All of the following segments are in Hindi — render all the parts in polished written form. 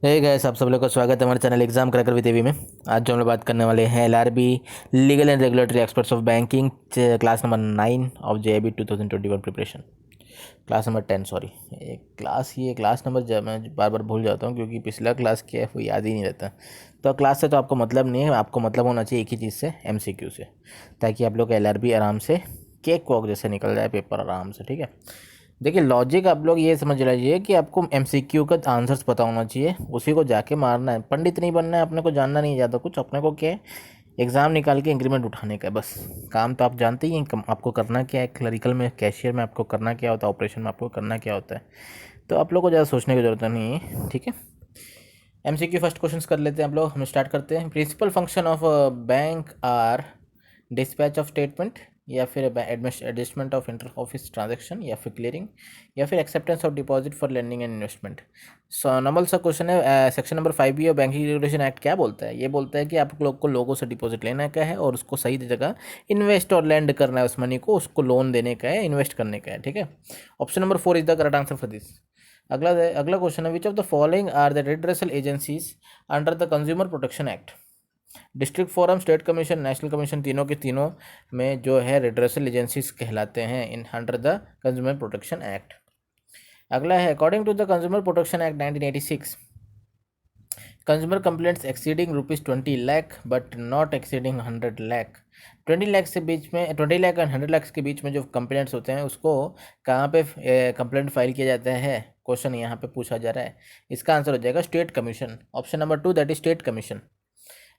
हे गाइस, आप सब लोग का स्वागत है हमारे channel exam cracker with AV में। आज जो हम लोग बात करने वाले हैं LRB legal and regulatory experts of banking class number 9 of JAIIB 2021 preparation. Class number 10, sorry. ये क्लास नंबर जब मैं बार बार भूल जाता हूँ क्योंकि पिछला क्लास क्या है वो याद ही नहीं रहता। तो क्लास से तो आपको मतलब नहीं है, आपको मतलब होना चाहिए एक ही चीज़ से, एमसीक्यू से, ताकि आप लोग का एलआरबी आराम से केक वॉक जैसे निकल जाए पेपर आराम से। ठीक है, देखिए लॉजिक आप लोग ये समझ लीजिए कि आपको एमसीक्यू का आंसर्स पता होना चाहिए, उसी को जाके मारना है। पंडित नहीं बनना है, अपने को जानना नहीं ज़्यादा कुछ, अपने को क्या है, एग्ज़ाम निकाल के इंक्रीमेंट उठाने का है बस। काम तो आप जानते ही हैं, आपको करना क्या है, क्लरिकल में, कैशियर में आपको करना क्या होता है, ऑपरेशन में आपको करना क्या होता है। तो आप लोग को ज़्यादा सोचने की ज़रूरत नहीं है। ठीक है, एमसीक्यू फर्स्ट क्वेश्चंस कर लेते हैं हम स्टार्ट करते हैं। Principal function of bank are dispatch of statement, या फिर adjustment of inter office transaction, या फिर क्लियरिंग, या फिर acceptance of deposit for lending and investment. So normal सा क्वेश्चन है। Section number 5 of banking regulation act क्या बोलता है? ये बोलता है कि आप लोग को लोगों से डिपॉजिट लेना का है और उसको सही जगह इन्वेस्ट और लैंड करना है, उस मनी को उसको लोन देने का है, इन्वेस्ट करने का है। ठीक है, option number 4 is the correct answer for this. अगला क्वेश्चन है, which of the following are the redressal agencies under the consumer protection act? District forum, state commission, national commission, तीनों के तीनों में जो है रेड्रेसल एजेंसीज कहलाते हैं in under the consumer protection act. अगला है, according to the consumer protection act 1986, consumer complaints exceeding ₹20 lakh but not exceeding 100 lakh. 20 lakh से बीच में, 20 लाख एंड 100 लाख के बीच में जो कंप्लेंट्स होते हैं उसको कहाँ पे कंप्लेंट फाइल किया जाता है? क्वेश्चन यहाँ पे पूछा जा रहा है। इसका आंसर हो जाएगा state commission, option number 2, that is state commission.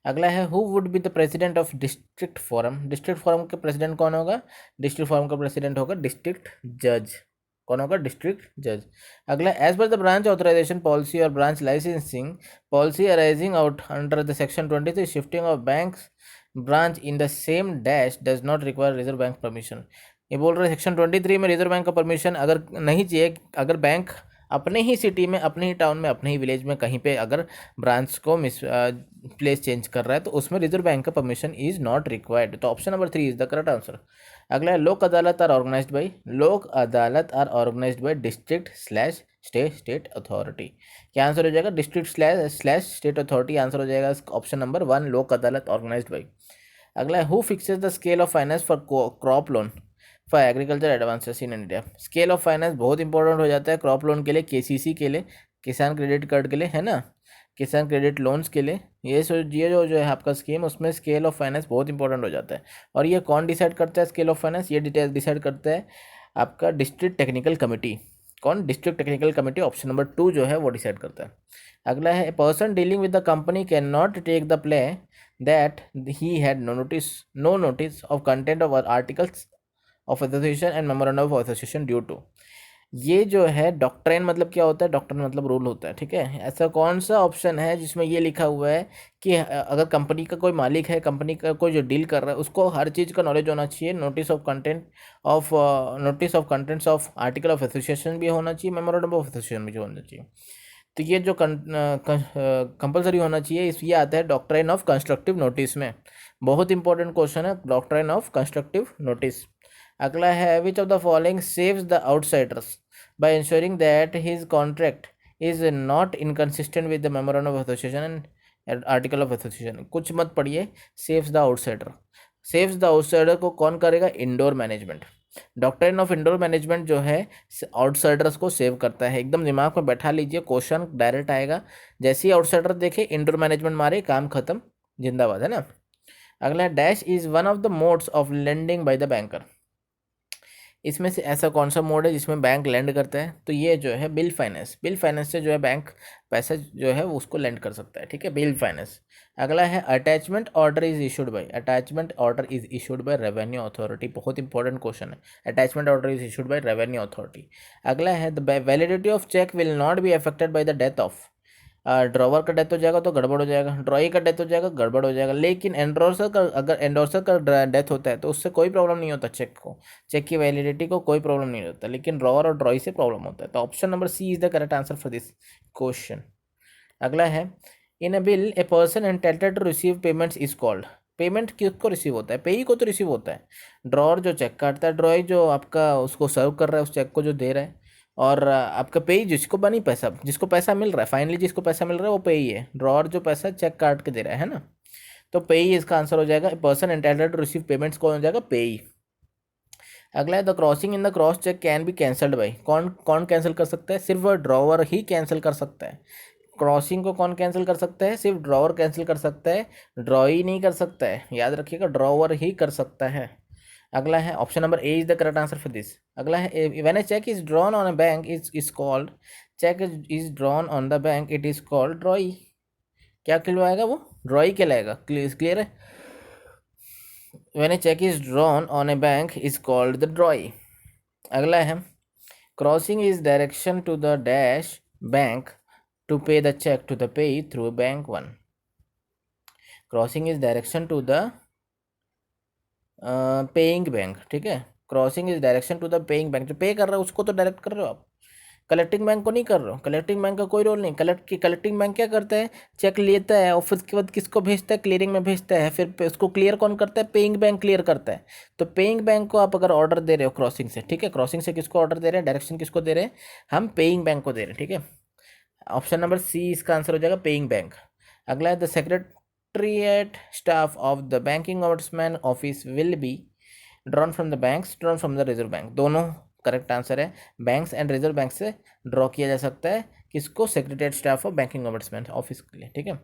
अगला है, who would be the president of district forum? District forum के प्रेसिडेंट कौन होगा? डिस्ट्रिक्ट फोरम का प्रेसिडेंट होगा डिस्ट्रिक्ट जज। कौन होगा? डिस्ट्रिक्ट जज। अगला, as per the branch authorisation policy और branch licensing policy arising out under the section 23, shifting of bank branch in the same dash does not require reserve bank permission. ये बोल रहे हैं सेक्शन 23 में रिजर्व बैंक का परमिशन अगर नहीं चाहिए, अगर बैंक अपने ही सिटी में, अपने ही टाउन में, अपने ही विलेज में कहीं पे अगर ब्रांच को प्लेस चेंज कर रहा है तो उसमें रिजर्व बैंक का परमिशन इज नॉट रिक्वायर्ड। तो option number 3 is the correct answer. अगला है, Lok Adalat are organized by district slash state authority. क्या आंसर हो जाएगा? District slash state authority answer हो जाएगा ऑप्शन नंबर 1, लोक अदालत ऑर्गेनाइज्ड बाई। अगला है, who fixes the scale of finance for crop loan for agriculture advances in India? Scale of finance बहुत इंपॉर्टेंट हो जाता है क्रॉप लोन के लिए, केसीसी के लिए, किसान क्रेडिट कार्ड के लिए, है ना, किसान क्रेडिट लोन्स के लिए। ये जो है आपका स्कीम, उसमें स्केल ऑफ फाइनेंस बहुत इंपॉर्टेंट हो जाता है। और ये कौन डिसाइड करता है स्केल ऑफ फाइनेंस? ये डिटेल डिसाइड करता है आपका डिस्ट्रिक्ट टेक्निकल कमेटी। कौन? District technical committee, option number 2 जो है वो डिसाइड करता है। अगला है, person dealing with the company can not take the plea that he had no notice of content of articles of association and memorandum of association due to. ये जो है डॉक्ट्राइन मतलब क्या होता है? डॉक्ट्राइन मतलब रूल होता है। ठीक है, ऐसा कौन सा ऑप्शन है जिसमें ये लिखा हुआ है कि अगर कंपनी का कोई मालिक है, कंपनी का कोई जो डील कर रहा है, उसको हर चीज़ का नॉलेज होना चाहिए, notice of contents of article of association भी होना चाहिए, मेमोरेंडम ऑफ एसोसिएशन भी होना चाहिए। तो ये जो कंपलसरी होना चाहिए, इस ये आता है डॉक्ट्राइन ऑफ कंस्ट्रक्टिव नोटिस में। बहुत इंपॉर्टेंट क्वेश्चन है, डॉक्ट्राइन ऑफ कंस्ट्रक्टिव नोटिस। अगला है, which of the following saves the outsiders by insuring that his contract is not inconsistent with the memorandum of association and article of association. कुछ मत पढ़िए, saves the outsider. Saves the outsider को कौन करेगा? Indoor management. Doctrine of indoor management जो है आउटसाइडर्स को सेव करता है। एकदम दिमाग में बैठा लीजिए, क्वेश्चन डायरेक्ट आएगा। जैसे ही आउटसाइडर देखे, इंडोर मैनेजमेंट मारे, काम खत्म, जिंदाबाद, है ना। अगला, dash is one of the modes of lending by the banker. इसमें से ऐसा कौन सा मोड है जिसमें बैंक लेंड करता है? तो ये जो है बिल फाइनेंस। बिल फाइनेंस से जो है बैंक पैसा जो है वो उसको लेंड कर सकता है। ठीक है, बिल फाइनेंस। अगला है, attachment order is issued by. Attachment order is issued by revenue authority. बहुत इंपॉर्टेंट क्वेश्चन है, attachment order is issued by revenue authority. अगला है, the validity of cheque will not be affected by the death of. Drawer का डेथ हो जाएगा तो गड़बड़ हो जाएगा, ड्रॉई का डेथ हो जाएगा गड़बड़ हो जाएगा, लेकिन एंडोर्सर का, अगर एंडोर्सर का डेथ होता है तो उससे कोई प्रॉब्लम नहीं होता चेक को, चेक की वैलिडिटी को कोई प्रॉब्लम नहीं होता, लेकिन ड्रॉवर और ड्रॉई से प्रॉब्लम होता है। तो option number C is the correct answer for this question. अगला है, in a bill a person entitled to receive payments is called. Payment किसको रिसीव होता है? पेई को तो रिसीव होता है। ड्रॉवर जो चेक काटता है, ड्रॉई जो आपका उसको सर्व कर रहा है, उस चेक को जो दे रहा है, और आपका पेई जिसको बनी पैसा, जिसको पैसा मिल रहा है, फाइनली जिसको पैसा मिल रहा है वो पेई है। ड्रॉअर जो पैसा चेक काट के दे रहा है ना, तो पेई इसका आंसर हो जाएगा। Person entitled to receive payments कौन हो जाएगा? पेई। अगला है the crossing in the cross cheque can be cancelled by. कौन कौन कैंसिल कर सकता है? सिर्फ ड्रॉवर ही कैंसिल कर सकता है। क्रॉसिंग को कौन कैंसिल कर सकता है? सिर्फ ड्रॉवर कैंसिल कर सकता है, ड्रॉई नहीं कर सकता है। याद रखिएगा, ड्रॉवर ही कर सकता है। अगला है option number A is the correct answer for this. अगला है when a cheque is drawn on a bank is called, cheque is drawn on the bank it is called drawee. क्या कहलाएगा वो? ड्रॉई कहलाएगा। क्लियर है? When a cheque is drawn on a bank is called the drawee. अगला है crossing is direction to the dash bank to pay the cheque to the पे through bank one. Crossing is direction to the paying bank, ठीक है। Crossing is direction to the paying bank, जो पे कर रहा है उसको तो डायरेक्ट कर रहे हो आप, कलेक्टिंग बैंक को नहीं कर रहे हो। कलेक्टिंग बैंक का कोई रोल नहीं। कलेक्टिंग बैंक क्या करता है? चेक लेता है और फिर उसके बाद किसको भेजता है? क्लियरिंग में भेजता है। फिर उसको क्लियर कौन करता है? पेइंग बैंक क्लियर करता है। तो पेइंग बैंक को आप अगर ऑर्डर दे रहे हो क्रॉसिंग से, ठीक है, क्रॉसिंग से किसको ऑर्डर दे रहे हैं? डायरेक्शन किसको दे रहे हैं? हम पेइंग बैंक को दे रहे हैं, ठीक है। ऑप्शन नंबर सी इसका आंसर हो जाएगा, पेइंग बैंक। अगला है the secretariat staff of the banking ombudsman office will be drawn from the banks, drawn from the reserve bank. दोनों करेक्ट आंसर है। बैंक्स एंड रिजर्व बैंक से ड्रॉ किया जा सकता है किसको? Secretariat staff of banking ombudsman office के लिए, ठीक है।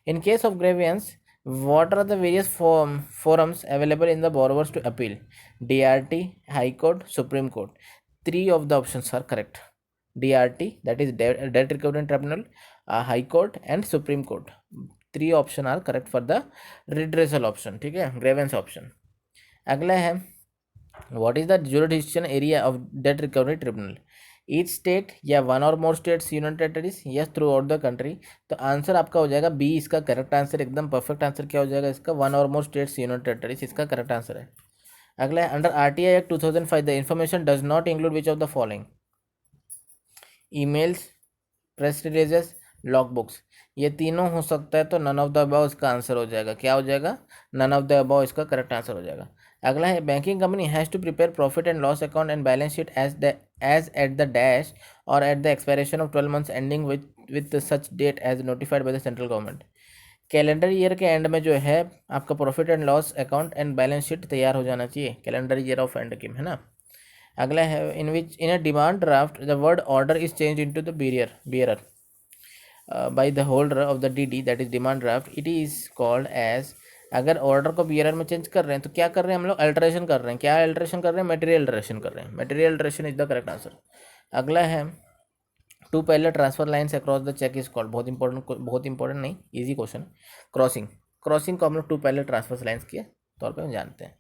In case of grievance what are the various forums available in the borrowers to appeal? DRT, High Court, Supreme Court. Three of the options are correct. DRT, that is Debt Recovery Tribunal, High Court and Supreme Court. Three option are correct for the redressal option, ठीक है, grievance option. अगला है what is the jurisdiction area of Debt Recovery Tribunal? Each state या वन और मोर स्टेट्स, यूनियन टेरिटरीज या थ्रू आउट द कंट्री। तो आंसर आपका हो जाएगा बी, इसका करेक्ट आंसर, एकदम परफेक्ट आंसर क्या हो जाएगा इसका? वन और मोर स्टेट्स, यूनियन टेरिटरीज इसका करेक्ट आंसर है। अगला है under RTI act 2005 the information does not include which of the following? Emails, press releases, log books. ये तीनों हो सकता है, तो नन ऑफ द अबव इसका आंसर हो जाएगा। क्या हो जाएगा? नन ऑफ द अबव इसका करेक्ट आंसर हो जाएगा। अगला है banking company has to prepare profit and loss account and balance sheet as at the dash और at the expiration of 12 months ending with such date as notified by the central government. Calendar year के एंड में जो है आपका profit and loss account and balance sheet तैयार हो जाना चाहिए, कैलेंडर ईयर ऑफ एंड की, है ना। अगला है in which in a demand draft the word order is change into the bearer by the holder of the DD, that is demand draft, it is called as. अगर ऑर्डर को बियरर में चेंज कर रहे हैं तो क्या कर रहे हैं हम लोग? अल्टरेशन कर रहे हैं। क्या अल्टरेशन कर रहे हैं? मटेरियल अल्टरेशन कर रहे हैं। Material alteration is the correct answer. अगला है टू पहले transfer lines across the cheque is called. बहुत इंपॉर्टेंट नहीं, इजी क्वेश्चन। क्रॉसिंग को हम लोग टू पहले ट्रांसफर लाइन्स के तौर पर जानते हैं।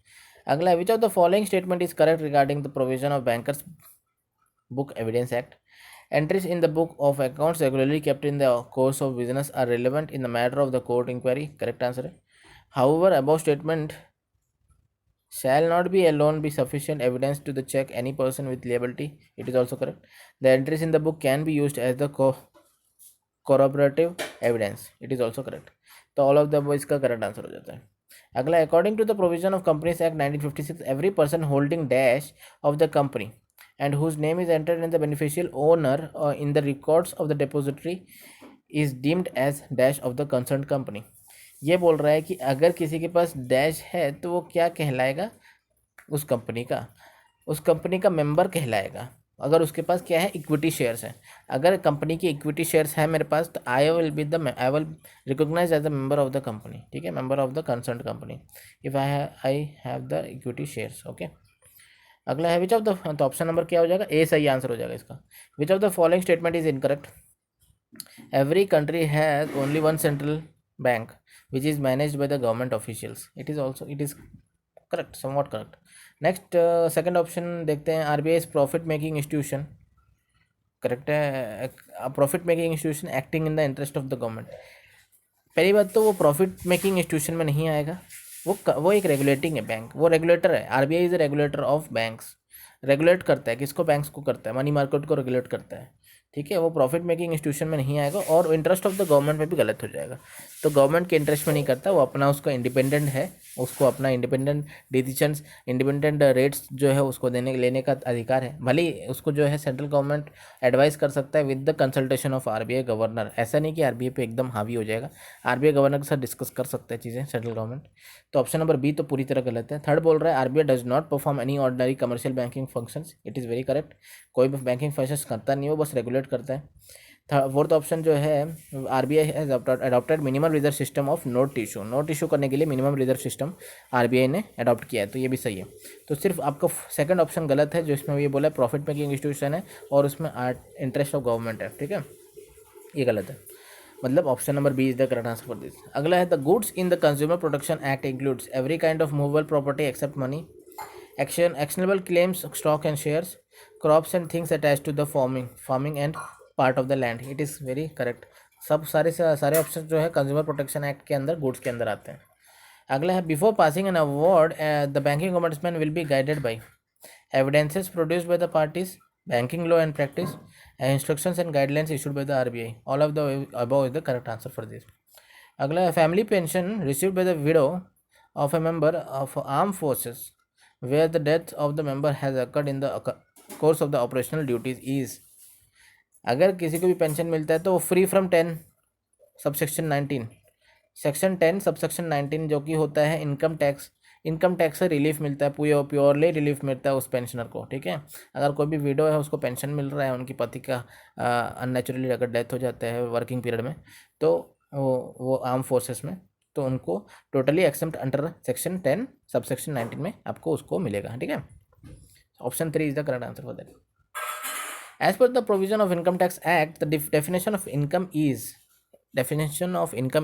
अगला है which of the following statement is correct regarding the provision of bankers book evidence act? Entries in the book of accounts regularly kept in the course of business are relevant in the matter of the court inquiry. Correct answer है। However, above statement shall not be alone be sufficient evidence to the check any person with liability. It is also correct. The entries in the book can be used as the corroborative evidence. It is also correct. तो all of the above इसका correct answer हो जाता है। अगला, according to the provision of Companies Act 1956, every person holding dash of the company and whose name is entered in the beneficial owner in the records of the depository is deemed as dash of the concerned company. ये बोल रहा है कि अगर किसी के पास डैश है तो वो क्या कहलाएगा? उस कंपनी का मेंबर कहलाएगा। अगर उसके पास क्या है? इक्विटी शेयर्स है। अगर कंपनी की इक्विटी शेयर्स है मेरे पास तो I will recognize as the member of the company, ठीक है, member of the concerned company if I have the equity shares. Okay. अगला है विच ऑफ द, तो ऑप्शन नंबर क्या हो जाएगा? ए सही आंसर हो जाएगा इसका। Which of the following statement is incorrect? Every country has only one central bank which is managed by the government officials. It is correct, somewhat correct. Next second option देखते हैं। RBI is profit making institution, correct है। Profit making institution acting in the interest of the government. पहली बात तो वो प्रॉफिट मेकिंग इंस्टीट्यूशन में नहीं आएगा, वो एक रेगुलेटिंग है बैंक, वो रेगुलेटर है। RBI is a regulator of banks. Regulate करता है किसको? बैंक्स को करता है, मनी मार्केट को रेगुलेट करता है, ठीक है। वो प्रॉफिट मेकिंग इंस्टीट्यूशन में नहीं आएगा और इंटरेस्ट ऑफ द गवर्नमेंट में भी गलत हो जाएगा। तो गवर्नमेंट के इंटरेस्ट में नहीं करता वो, अपना उसका इंडिपेंडेंट है, उसको अपना इंडिपेंडेंट डिसीजंस, इंडिपेंडेंट रेट्स जो है उसको लेने का अधिकार है। भले ही उसको जो है सेंट्रल गवर्नमेंट एडवाइस कर सकता है with the consultation of RBI governor. ऐसा नहीं कि आरबीआई पे एकदम हावी हो जाएगा, आरबीआई गवर्नर के साथ डिस्कस कर सकते हैं चीज़ें सेंट्रल गवर्नमेंट। तो ऑप्शन नंबर बी तो पूरी तरह गलत है। थर्ड बोल रहा है RBI does not perform any ordinary commercial banking functions, it is very correct. कोई भी बैंकिंग फंक्शंस करता नहीं, वो बस रेगुलेट करता है। फोर्थ ऑप्शन जो है RBI has adopted minimum reserve system of note issue, note issue करने के लिए मिनिमम रिजर्व सिस्टम आरबीआई ने अडॉप्ट किया है, तो ये भी सही है। तो सिर्फ आपका सेकंड ऑप्शन गलत है, जो इसमें ये बोला है प्रॉफिट मेकिंग इंस्टीट्यूशन है और उसमें इंटरेस्ट ऑफ गवर्नमेंट है, ठीक है, ये गलत है। मतलब option number B is the correct answer for this. अगला है the goods in the consumer protection act includes every kind of movable property except money, actionable claims, stock and shares, crops and things attached to the farming and part of the land, it is very correct। सब सारे से सारे ऑप्शन जो है कंज्यूमर प्रोटेक्शन एक्ट के अंदर गुड्स के अंदर आते हैं। अगला है before passing an award the banking ombudsman will be guided by evidences produced by the parties, banking law and practice, instructions and guidelines issued by the RBI. All of the above is the correct answer for this. अगला है family pension received by the widow of A member of arm forces where the death of the member has occurred in the course of the operational duties is। अगर किसी को भी पेंशन मिलता है तो वो free from 10 subsection 19, section 10 subsection 19 जो कि होता है इनकम टैक्स से रिलीफ मिलता है, प्योरली रिलीफ मिलता है उस पेंशनर को, ठीक है। अगर कोई भी विडो है उसको पेंशन मिल रहा है, उनकी पति का अननेचुरली अगर डेथ हो जाता है वर्किंग पीरियड में, तो वो आर्म फोर्सेस में, तो उनको totally except under section 10 subsection 19 में आपको उसको मिलेगा, ठीक है। Option 3 is the correct answer for that. As per the provision of income tax act the definition of income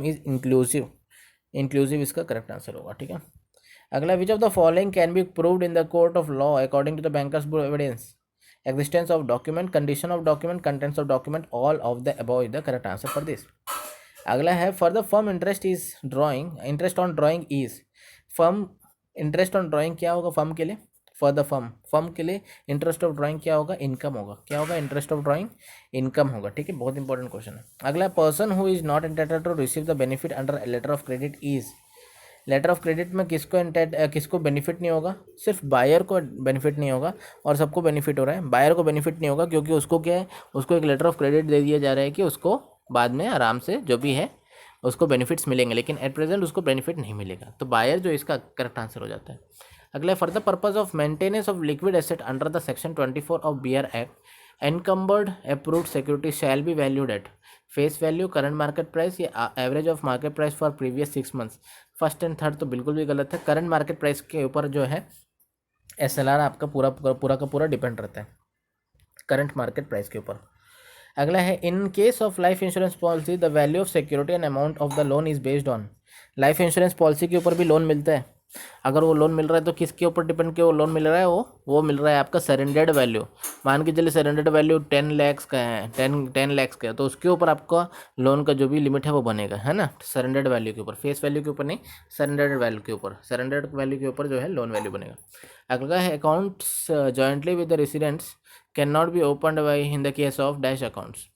is inclusive इसका करेक्ट आंसर होगा, ठीक है। अगला which of the following can be proved in the court of law according to the bankers book evidence, existence of document, condition of document, contents of document, all of the above is the correct answer for this। अगला है for the firm interest on drawing is, firm interest on drawing क्या होगा फर्म के लिए, फॉर द फर्म के लिए इंटरेस्ट ऑफ ड्राइंग क्या होगा, इनकम होगा, क्या होगा, इंटरेस्ट ऑफ ड्राइंग इनकम होगा, ठीक है, बहुत इंपॉर्टेंट क्वेश्चन है। अगला person who is not entitled to receive the benefit under letter of credit is, letter of credit में किसको बेनिफिट नहीं होगा, सिर्फ बायर को बेनिफिट नहीं होगा और सबको बेनिफिट हो रहा है। बायर को बेनिफिट नहीं होगा क्योंकि उसको क्या है, उसको एक लेटर ऑफ क्रेडिट दे दिया जा रहा है कि उसको बाद में आराम से जो भी है उसको बेनिफिट्स मिलेंगे, लेकिन एट प्रेजेंट उसको बेनिफिट नहीं मिलेगा, तो बायर जो इसका करेक्ट आंसर हो जाता है। अगला for the purpose of maintenance of liquid asset under the section 24 of BR act encumbered approved security shall be valued at face value, current market price या average of market price for previous 6 months. First and third तो बिल्कुल भी गलत है। करंट मार्केट प्राइस के ऊपर जो है एसएलआर आपका पूरा का पूरा डिपेंड रहता है करंट मार्केट प्राइस के ऊपर। अगला है in case of life insurance policy the value of security and amount of the loan is based on, life insurance policy के ऊपर भी लोन मिलता है, अगर वो लोन मिल रहा है तो किसके ऊपर डिपेंड किया वो लोन मिल रहा है, वो मिल रहा है आपका सरेंडर्ड वैल्यू। मान के चलिए सरेंडर्ड वैल्यू 10 लाख का है, 10 लाख का है, तो उसके ऊपर आपका लोन का जो भी लिमिट है वो बनेगा, है ना, सरेंडर्ड वैल्यू के ऊपर, फेस वैल्यू के ऊपर नहीं, सरेंडर्ड वैल्यू के ऊपर, सरेंडर्ड वैल्यू के ऊपर जो है लोन वैल्यू बनेगा। अगला है accounts jointly with the residents can not be opened by in the case of dash accounts,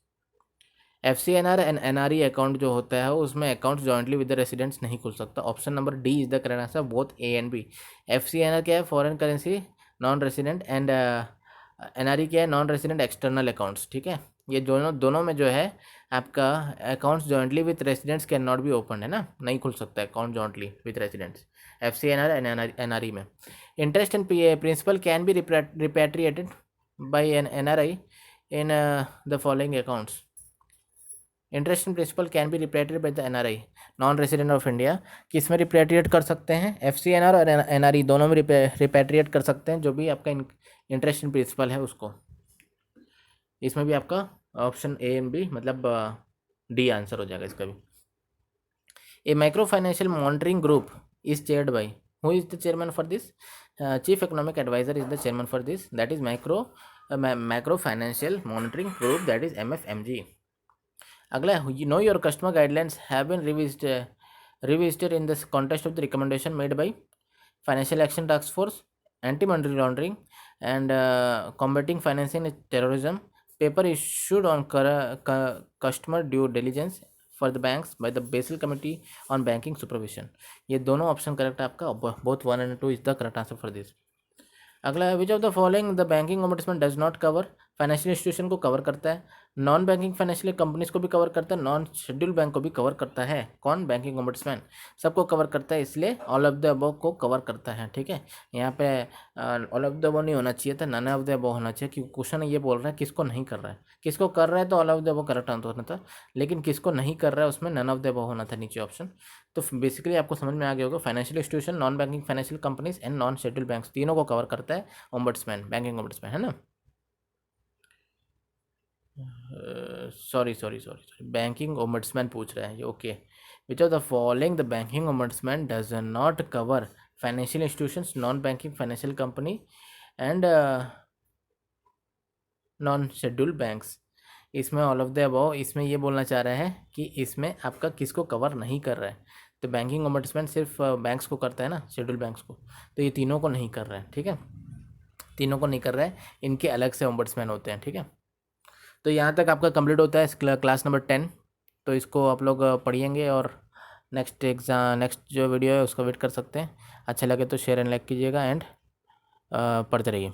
FCNR and NRE account जो होता है उसमें accounts jointly with the residents नहीं खुल सकता। Option number D is the correct answer both A and B. FCNR क्या है, foreign currency non resident, and NRE क्या है, नॉन रेसिडेंट एक्सटर्नल अकाउंट्स, ठीक है। ये दोनों में जो है आपका accounts jointly with residents can not be open, है ना, नहीं खुल सकता है account jointly with residents FCNR and NRE में। Interest and principal can be repatriated by an NRI in the following accounts, interest and principal can be repatriated by the NRI non resident of India, किस में रिपैट्रिएट कर सकते हैं, FCNR और NRE दोनों में रिपैट्रिएट कर सकते हैं जो भी आपका इंटरेस्ट एंड प्रिंसिपल है उसको। इसमें भी आपका ऑप्शन ए एंड बी मतलब डी आंसर हो जाएगा इसका भी। A micro financial monitoring group is chaired by, who is the chairman for this, chief economic adviser is the chairman for this, that is micro financial monitoring group, that is MFMG। अगला you know your customer guidelines have been revisited in the context of the recommendation made by financial action task force, anti money laundering and combating financing terrorism, paper issued on customer due diligence for the banks by the BECIL committee on banking supervision. ये दोनों ऑप्शन करेक्ट है आपका, both 1 and 2 is the correct answer for this. अगला है which of the following the banking ombudsman does not cover. Financial institution को कवर करता है, नॉन बैंकिंग फाइनेंशियल कंपनीज को भी कवर करता है, नॉन शेड्यूल बैंक को भी कवर करता है। कौन? बैंकिंग ओम्बड्समैन सबको कवर करता है, इसलिए ऑल ऑफ द अबव को कवर करता है। ठीक है, यहाँ पे ऑल ऑफ द अबव नहीं होना चाहिए था, नन ऑफ द अबव होना चाहिए, क्योंकि क्वेश्चन ये बोल रहा है किसको नहीं कर रहा है। किसको कर रहा है तो all of the above correct answer होना था, लेकिन किसको नहीं कर रहा है उसमें नन ऑफ द अबव होना था नीचे ऑप्शन। तो बेसिकली आपको समझ में आ गया होगा, financial institution, non banking financial companies and non schedule banks तीनों को कवर करता है ओम्बड्समैन, बैंकिंग ओम्बड्समैन, है ना। सॉरी बैंकिंग ओम्बड्समैन पूछ रहा है ये। Okay, which of the following the banking ombudsman does not cover financial institutions, non banking financial company and non schedule banks. इसमें ऑल ऑफ द अबव, इसमें ये बोलना चाह रहा है कि इसमें आपका किसको कवर नहीं कर रहा है। तो बैंकिंग ओम्बड्समैन सिर्फ बैंक्स को करता है ना, शेड्यूल बैंक्स को, तो ये तीनों को नहीं कर रहा है। ठीक है, तीनों को नहीं कर रहा है, इनके अलग से ओम्बड्समैन होते हैं। ठीक है, तो यहाँ तक आपका कंप्लीट होता है क्लास नंबर 10। तो इसको आप लोग पढ़िएंगे और नेक्स्ट जो वीडियो है उसका वेट कर सकते हैं। अच्छा लगे तो शेयर एंड लाइक कीजिएगा एंड पढ़ते रहिए।